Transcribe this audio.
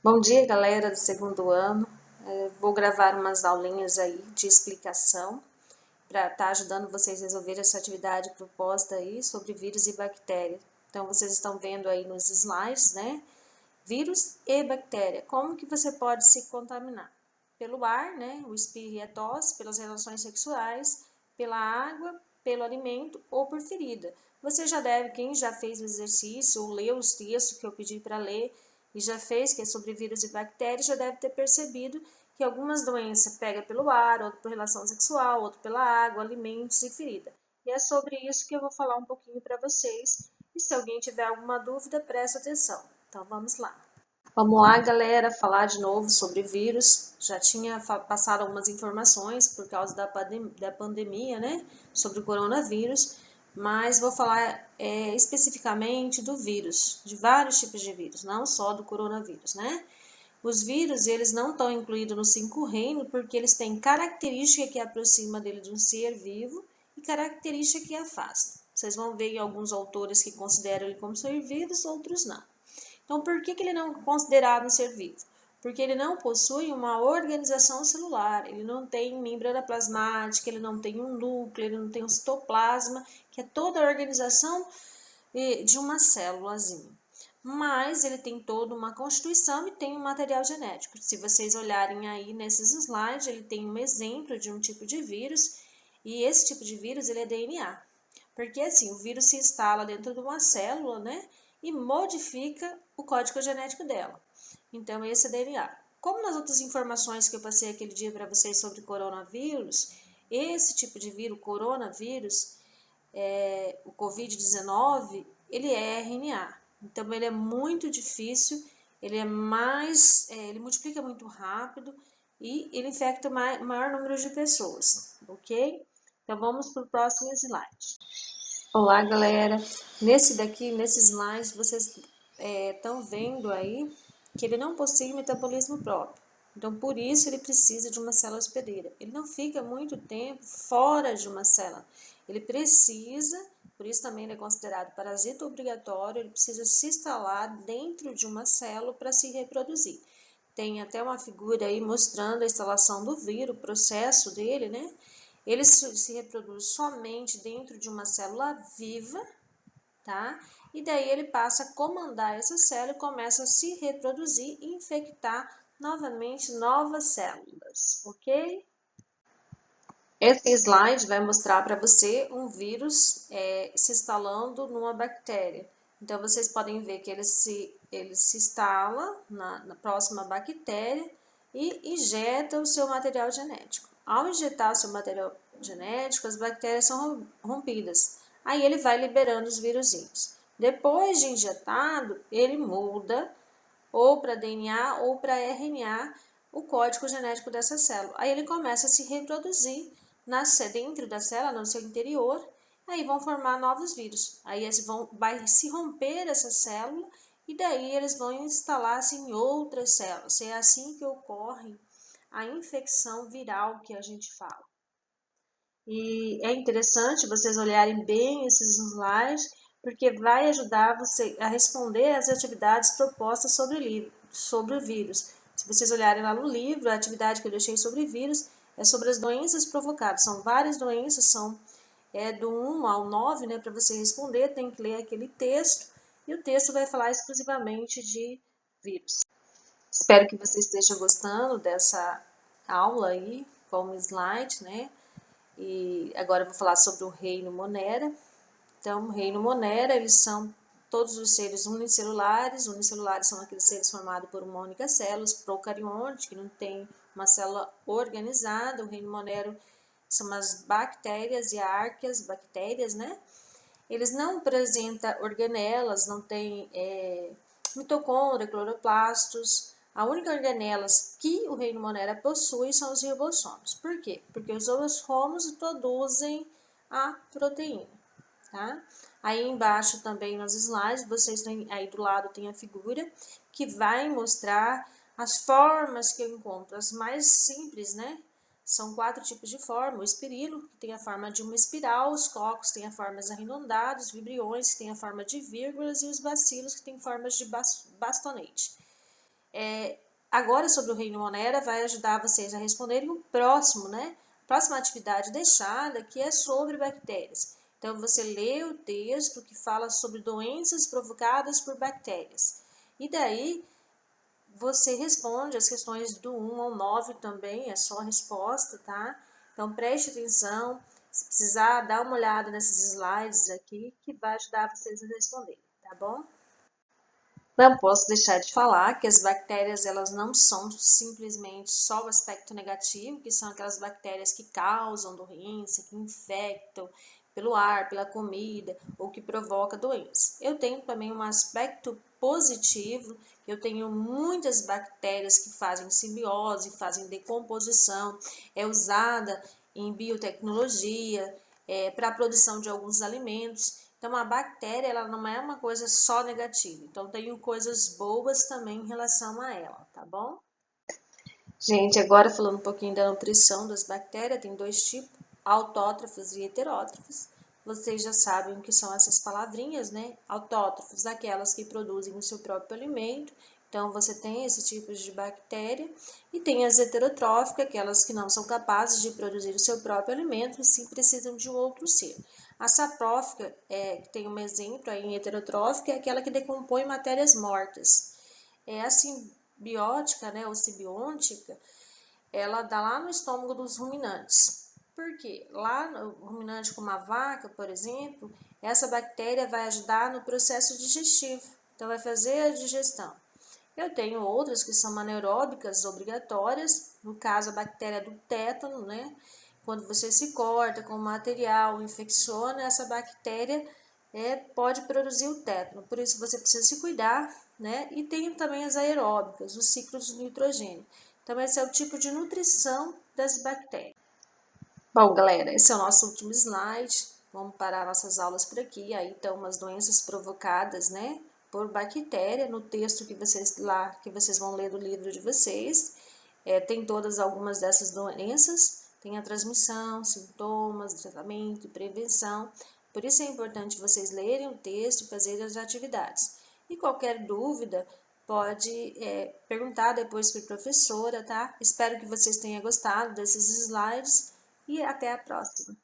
Bom dia, galera do segundo ano. Vou gravar umas aulinhas aí de explicação para estar ajudando vocês a resolver essa atividade proposta aí sobre vírus e bactéria. Então, vocês estão vendo aí nos slides, né? Vírus e bactéria. Como que você pode se contaminar? Pelo ar, né? O espirro e a tosse, pelas relações sexuais, pela água, pelo alimento ou por ferida. Você já deve, quem já fez o exercício ou leu os textos que eu pedi para ler e já fez, que é sobre vírus e bactérias, já deve ter percebido que algumas doenças pegam pelo ar, outro por relação sexual, outro pela água, alimentos e ferida. E é sobre isso que eu vou falar um pouquinho para vocês. E se alguém tiver alguma dúvida, presta atenção. Então vamos lá. Vamos lá, galera, falar de novo sobre vírus. Já tinha passado algumas informações por causa da pandemia, né? Sobre o coronavírus, mas vou falar especificamente do vírus, de vários tipos de vírus, não só do coronavírus, né? Os vírus, eles não estão incluídos no 5 reinos porque eles têm característica que aproxima dele de um ser vivo e característica que afasta. Vocês vão ver em alguns autores que consideram ele como ser vivo, outros não. Então, por que ele não é considerado um ser vivo? Porque ele não possui uma organização celular, ele não tem membrana plasmática, ele não tem um núcleo, ele não tem um citoplasma, que é toda a organização de uma célulazinha. Mas ele tem toda uma constituição e tem um material genético. Se vocês olharem aí nesses slides, ele tem um exemplo de um tipo de vírus, e esse tipo de vírus ele é DNA. Porque assim, o vírus se instala dentro de uma célula, né? E modifica o código genético dela. Então, esse é DNA. Como nas outras informações que eu passei aquele dia para vocês sobre coronavírus, esse tipo de vírus, coronavírus, o Covid-19, ele é RNA. Então, ele é muito difícil, ele multiplica muito rápido e ele infecta o maior número de pessoas, ok? Então, vamos para o próximo slide. Olá, galera. Nesse slide, vocês estão vendo aí que ele não possui metabolismo próprio. Então, por isso, ele precisa de uma célula hospedeira. Ele não fica muito tempo fora de uma célula. Ele precisa, por isso também ele é considerado parasita obrigatório, ele precisa se instalar dentro de uma célula para se reproduzir. Tem até uma figura aí mostrando a instalação do vírus, o processo dele, né? Ele se reproduz somente dentro de uma célula viva, tá? E daí ele passa a comandar essa célula e começa a se reproduzir e infectar novamente novas células, ok? Esse slide vai mostrar para você um vírus se instalando numa bactéria. Então, vocês podem ver que ele se instala na próxima bactéria e injeta o seu material genético. Ao injetar o seu material genético, as bactérias são rompidas. Aí ele vai liberando os vírusinhos. Depois de injetado, ele muda ou para DNA ou para RNA o código genético dessa célula. Aí ele começa a se reproduzir dentro da célula, no seu interior, aí vão formar novos vírus. Aí vai se romper essa célula e daí eles vão instalar-se em outras células. É assim que ocorre a infecção viral que a gente fala. E é interessante vocês olharem bem esses slides, porque vai ajudar você a responder às atividades propostas sobre o vírus. Se vocês olharem lá no livro, a atividade que eu deixei sobre vírus é sobre as doenças provocadas. São várias doenças, são do 1 ao 9, né? Para você responder, tem que ler aquele texto, e o texto vai falar exclusivamente de vírus. Espero que você esteja gostando dessa aula aí, como slide, né? E agora eu vou falar sobre o reino Monera. Então, o reino Monera, eles são todos os seres unicelulares. Unicelulares são aqueles seres formados por uma única célula, os procariontes, que não tem uma célula organizada. O reino Monero são as bactérias e arqueias, bactérias, né? Eles não apresentam organelas, não tem mitocôndria, cloroplastos. A única organelas que o reino Monera possui são os ribossomos. Por quê? Porque os ribossomos produzem a proteína, tá? Aí embaixo também nos slides, vocês têm, aí do lado tem a figura que vai mostrar as formas que eu encontro, as mais simples, né? São 4 tipos de forma: o espirilo, que tem a forma de uma espiral, os cocos têm a formas arredondadas, os vibriões, que têm a forma de vírgulas, e os bacilos, que têm formas de bastonete. Agora, sobre o Reino Monera, vai ajudar vocês a responderem o próximo, né? Próxima atividade deixada, que é sobre bactérias. Então, você lê o texto que fala sobre doenças provocadas por bactérias. E daí, você responde as questões do 1 ao 9 também, é só a resposta, tá? Então, preste atenção. Se precisar, dá uma olhada nesses slides aqui, que vai ajudar vocês a responderem, tá bom? Não posso deixar de falar que as bactérias, elas não são simplesmente só o aspecto negativo, que são aquelas bactérias que causam doença, que infectam pelo ar, pela comida, ou que provoca doença. Eu tenho também um aspecto positivo, eu tenho muitas bactérias que fazem simbiose, fazem decomposição, é usada em biotecnologia, para a produção de alguns alimentos. Então, a bactéria, ela não é uma coisa só negativa. Então, tenho coisas boas também em relação a ela, tá bom? Gente, agora falando um pouquinho da nutrição das bactérias, tem dois tipos, autótrofos e heterótrofos. Vocês já sabem o que são essas palavrinhas, né? Autótrofos, aquelas que produzem o seu próprio alimento. Então, você tem esse tipo de bactéria. E tem as heterotróficas, aquelas que não são capazes de produzir o seu próprio alimento, e sim precisam de um outro ser. A saprófica, que tem um exemplo aí em heterotrófica, é aquela que decompõe matérias mortas. A simbiótica, né, ou simbiontica, ela dá lá no estômago dos ruminantes. Por quê? Lá no ruminante como a vaca, por exemplo, essa bactéria vai ajudar no processo digestivo. Então, vai fazer a digestão. Eu tenho outras que são anaeróbicas obrigatórias, no caso a bactéria do tétano, né? Quando você se corta com material, infecciona, essa bactéria pode produzir o tétano. Por isso você precisa se cuidar, né? E tem também as aeróbicas, os ciclos de nitrogênio. Então esse é o tipo de nutrição das bactérias. Bom, galera, esse é o nosso último slide. Vamos parar nossas aulas por aqui. Aí estão umas doenças provocadas, né, por bactéria, no texto que vocês vão ler do livro de vocês. Tem todas algumas dessas doenças, tem a transmissão, sintomas, tratamento e prevenção. Por isso é importante vocês lerem o texto e fazerem as atividades. E qualquer dúvida, pode perguntar depois para a professora, tá? Espero que vocês tenham gostado desses slides e até a próxima.